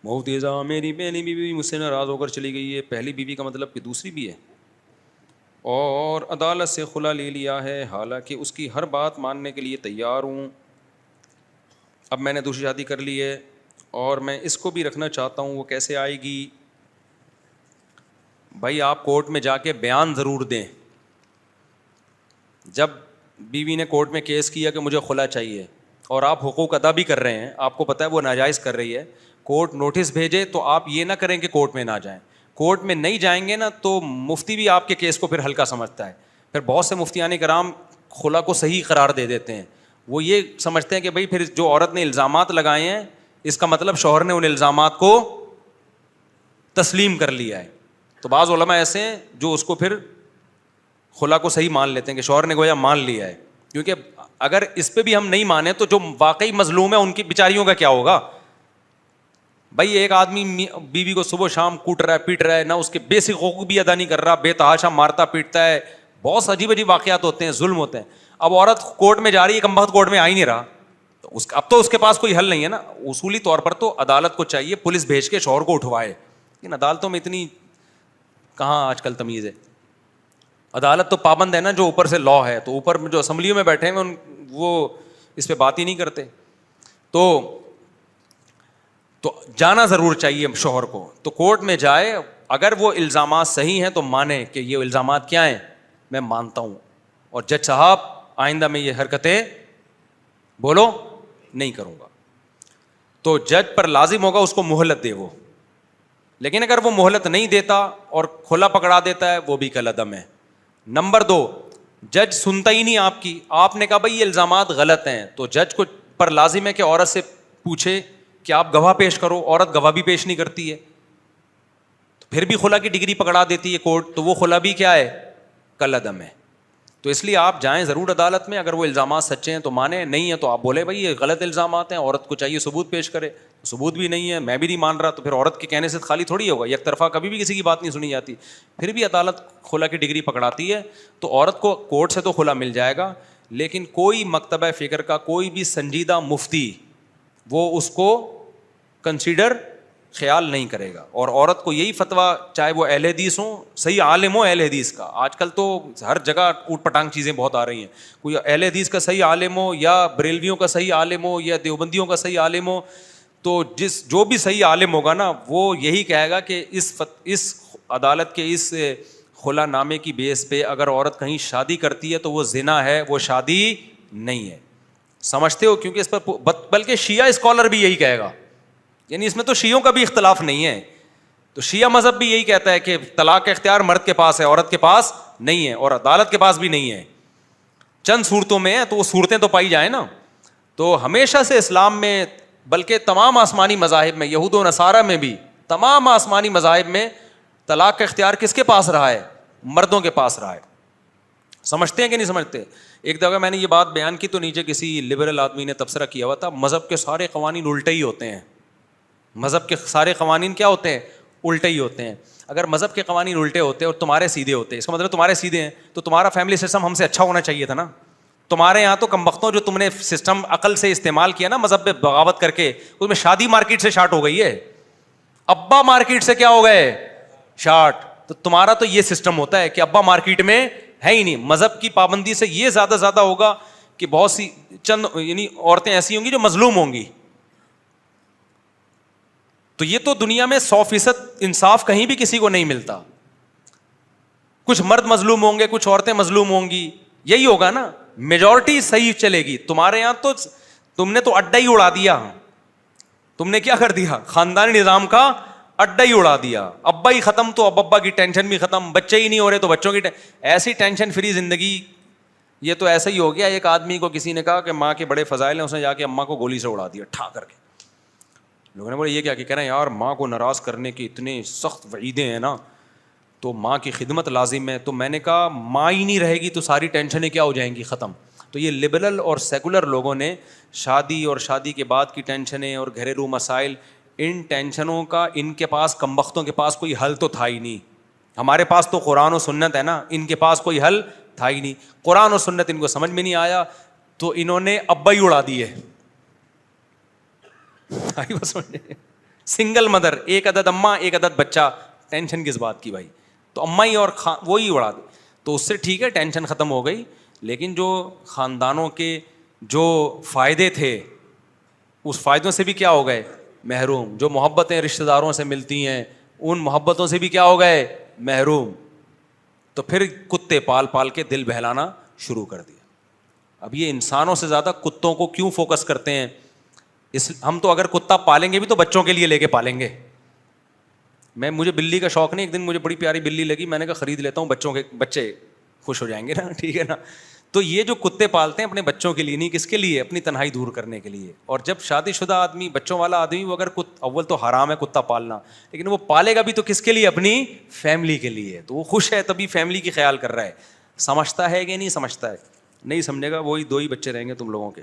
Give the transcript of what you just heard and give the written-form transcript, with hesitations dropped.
مفتی صاحب میری پہلی بیوی مجھ سے ناراض ہو کر چلی گئی ہے. پہلی بیوی کا مطلب کہ دوسری بھی ہے, اور عدالت سے خلا لے لیا ہے, حالانکہ اس کی ہر بات ماننے کے لیے تیار ہوں. اب میں نے دوسری شادی کر لی ہے اور میں اس کو بھی رکھنا چاہتا ہوں, وہ کیسے آئے گی؟ بھائی آپ کورٹ میں جا کے بیان ضرور دیں. جب بیوی نے کورٹ میں کیس کیا کہ مجھے خلا چاہیے اور آپ حقوق ادا بھی کر رہے ہیں, آپ کو پتہ ہے وہ ناجائز کر رہی ہے, کورٹ نوٹس بھیجے تو آپ یہ نہ کریں کہ کورٹ میں نہ جائیں. کورٹ میں نہیں جائیں گے نا تو مفتی بھی آپ کے کیس کو پھر ہلکا سمجھتا ہے. پھر بہت سے مفتیان کرام خلا کو صحیح قرار دے دیتے ہیں. وہ یہ سمجھتے ہیں کہ بھائی پھر جو عورت نے الزامات لگائے ہیں اس کا مطلب شوہر نے ان الزامات کو تسلیم کر لیا ہے. تو بعض علماء ایسے ہیں جو اس کو پھر خلا کو صحیح مان لیتے ہیں کہ شوہر نے گویا مان لیا ہے. کیونکہ اگر اس پہ بھی ہم نہیں مانیں تو جو واقعی مظلوم ہے ان کی بیچاریوں کا کیا ہوگا؟ بھائی ایک آدمی بیوی کو صبح شام کوٹ رہا ہے, پیٹ رہا ہے, نہ اس کے بیسک حقوق بھی ادا نہیں کر رہا, بے تحاشا مارتا پیٹتا ہے, بہت عجیب عجیب واقعات ہوتے ہیں, ظلم ہوتے ہیں. اب عورت کورٹ میں جا رہی ہے, کم وقت کورٹ میں آ ہی نہیں رہا, تو اب تو اس کے پاس کوئی حل نہیں ہے نا. اصولی طور پر تو عدالت کو چاہیے پولیس بھیج کے شوہر کو اٹھوائے, لیکن عدالتوں میں اتنی کہاں آج کل تمیز ہے. عدالت تو پابند ہے نا, جو اوپر سے لا ہے, تو اوپر جو اسمبلیوں میں بیٹھے ہیں وہ اس پہ بات ہی نہیں کرتے. تو جانا ضرور چاہیے شوہر کو. تو کورٹ میں جائے, اگر وہ الزامات صحیح ہیں تو مانے کہ یہ الزامات کیا ہیں, میں مانتا ہوں, اور جج صاحب آئندہ میں یہ حرکتیں بولو نہیں کروں گا. تو جج پر لازم ہوگا اس کو مہلت دے وہ. لیکن اگر وہ مہلت نہیں دیتا اور کھلا پکڑا دیتا ہے, وہ بھی کالعدم ہے. نمبر 2, جج سنتا ہی نہیں آپ کی. آپ نے کہا بھائی یہ الزامات غلط ہیں, تو جج کو پر لازم ہے کہ عورت سے پوچھے کہ آپ گواہ پیش کرو. عورت گواہ بھی پیش نہیں کرتی ہے, تو پھر بھی خلا کی ڈگری پکڑا دیتی ہے کورٹ, تو وہ خلا بھی کیا ہے, کالعدم ہے. تو اس لیے آپ جائیں ضرور عدالت میں. اگر وہ الزامات سچے ہیں تو مانیں, نہیں ہے تو آپ بولے بھائی یہ غلط الزامات ہیں, عورت کو چاہیے ثبوت پیش کرے. ثبوت بھی نہیں ہے, میں بھی نہیں مان رہا, تو پھر عورت کے کہنے سے خالی تھوڑی ہوگا. یک طرفہ کبھی بھی کسی کی بات نہیں سنی جاتی. پھر بھی عدالت خلا کی ڈگری پکڑاتی ہے, تو عورت کو کورٹ سے تو خلا مل جائے گا, لیکن کوئی مکتبہ فکر کا کوئی بھی سنجیدہ مفتی وہ اس کو کنسیڈر خیال نہیں کرے گا. اور عورت کو یہی فتویٰ, چاہے وہ اہل حدیث ہوں, صحیح عالم ہو اہل حدیث کا. آج کل تو ہر جگہ اوٹ پٹانگ چیزیں بہت آ رہی ہیں. کوئی اہل حدیث کا صحیح عالم ہو, یا بریلویوں کا صحیح عالم ہو, یا دیوبندیوں کا صحیح عالم ہو, تو جو بھی صحیح عالم ہوگا نا, وہ یہی کہے گا کہ اس عدالت کے اس خلا نامے کی بیس پہ اگر عورت کہیں شادی کرتی ہے تو وہ زنا ہے, وہ شادی نہیں ہے. سمجھتے ہو؟ کیونکہ اس پر بلکہ شیعہ اسکالر بھی یہی کہے گا. یعنی اس میں تو شیعوں کا بھی اختلاف نہیں ہے. تو شیعہ مذہب بھی یہی کہتا ہے کہ طلاق کا اختیار مرد کے پاس ہے, عورت کے پاس نہیں ہے, اور عدالت کے پاس بھی نہیں ہے. چند صورتوں میں ہے, تو وہ صورتیں تو پائی جائیں نا. تو ہمیشہ سے اسلام میں, بلکہ تمام آسمانی مذاہب میں, یہود و نصارہ میں بھی, تمام آسمانی مذاہب میں طلاق کا اختیار کس کے پاس رہا ہے؟ مردوں کے پاس رہا ہے. سمجھتے ہیں کہ نہیں سمجھتے؟ ایک دفعہ میں نے یہ بات بیان کی تو نیچے کسی لبرل آدمی نے تبصرہ کیا ہوا تھا, مذہب کے سارے قوانین الٹے ہی ہوتے ہیں. مذہب کے سارے قوانین کیا ہوتے ہیں؟ الٹے ہی ہوتے ہیں. اگر مذہب کے قوانین الٹے ہوتے اور تمہارے سیدھے ہوتے, اس کا مطلب تمہارے سیدھے ہیں, تو تمہارا فیملی سسٹم ہم سے اچھا ہونا چاہیے تھا نا. تمہارے یہاں تو کم بختوں جو تم نے سسٹم عقل سے استعمال کیا نا مذہب پہ بغاوت کر کے, اس میں شادی مارکیٹ سے شارٹ ہو گئی ہے, ابا مارکیٹ سے کیا ہو گئے, شارٹ. تو تمہارا تو یہ سسٹم ہوتا ہے کہ ابا مارکیٹ میں ہے ہی نہیں. مذہب کی پابندی سے یہ زیادہ ہوگا کہ بہت سی چند یعنی عورتیں ایسی ہوں گی جو مظلوم ہوں گی. تو یہ تو دنیا میں 100% انصاف کہیں بھی کسی کو نہیں ملتا. کچھ مرد مظلوم ہوں گے, کچھ عورتیں مظلوم ہوں گی, یہی ہوگا نا. میجورٹی صحیح چلے گی. تمہارے یہاں تو تم نے تو اڈا ہی اڑا دیا. تم نے کیا کر دیا؟ خاندانی نظام کا اڈا ہی اڑا دیا. ابا ہی ختم تو اب ابا کی ٹینشن بھی ختم, بچے ہی نہیں ہو رہے تو بچوں کی ایسی ٹینشن فری زندگی. یہ تو ایسا ہی ہو گیا. ایک آدمی کو کسی نے کہا کہ ماں کے بڑے فضائل ہیں, اس نے جا کے اماں کو گولی سے اڑا دیا ٹھا کر کے. لوگوں نے بولے یہ کیا کہہ رہے ہیں یار, ماں کو ناراض کرنے کی اتنے سخت وعیدیں ہیں نا, تو ماں کی خدمت لازم ہے. تو میں نے کہا ماں ہی نہیں رہے گی تو ساری ٹینشنیں کیا ہو جائیں گی, ختم. تو یہ لبرل اور سیکولر لوگوں نے شادی اور شادی کے بعد کی ٹینشنیں اور گھریلو مسائل, ان ٹینشنوں کا ان کے پاس کمبختوں کے پاس کوئی حل تو تھا ہی نہیں. ہمارے پاس تو قرآن و سنت ہے نا, ان کے پاس کوئی حل تھا ہی نہیں. قرآن و سنت ان کو سمجھ میں نہیں آیا تو انہوں نے ابا ہی اڑا دیے. سنگل مدر, ایک عدد اماں ایک عدد بچہ, ٹینشن کس بات کی بھائی؟ تو اماں ہی اور وہی اڑا دے, تو اس سے ٹھیک ہے ٹینشن ختم ہو گئی. لیکن جو خاندانوں کے جو فائدے تھے اس فائدوں سے بھی کیا ہو گئے محروم. جو محبتیں رشتہ داروں سے ملتی ہیں ان محبتوں سے بھی کیا ہو گئے محروم. تو پھر کتے پال پال کے دل بہلانا شروع کر دیا. اب یہ انسانوں سے زیادہ کتوں کو کیوں فوکس کرتے ہیں؟ ہم تو اگر کتا پالیں گے بھی تو بچوں کے لیے لے کے پالیں گے. مجھے بلی کا شوق نہیں, ایک دن مجھے بڑی پیاری بلی لگی, میں نے کہا خرید لیتا ہوں, بچوں کے بچے خوش ہو جائیں گے نا, ٹھیک ہے نا. تو یہ جو کتے پالتے ہیں اپنے بچوں کے لیے نہیں, کس کے لیے؟ اپنی تنہائی دور کرنے کے لیے. اور جب شادی شدہ آدمی, بچوں والا آدمی, وہ اگر اول تو حرام ہے کتا پالنا, لیکن وہ پالے گا بھی تو کس کے لیے؟ اپنی فیملی کے لیے. تو وہ خوش ہے تبھی فیملی کی خیال کر رہا ہے. سمجھتا ہے کہ نہیں سمجھتا ہے؟ نہیں سمجھے گا, وہی 2 ہی بچے رہیں گے تم لوگوں کے.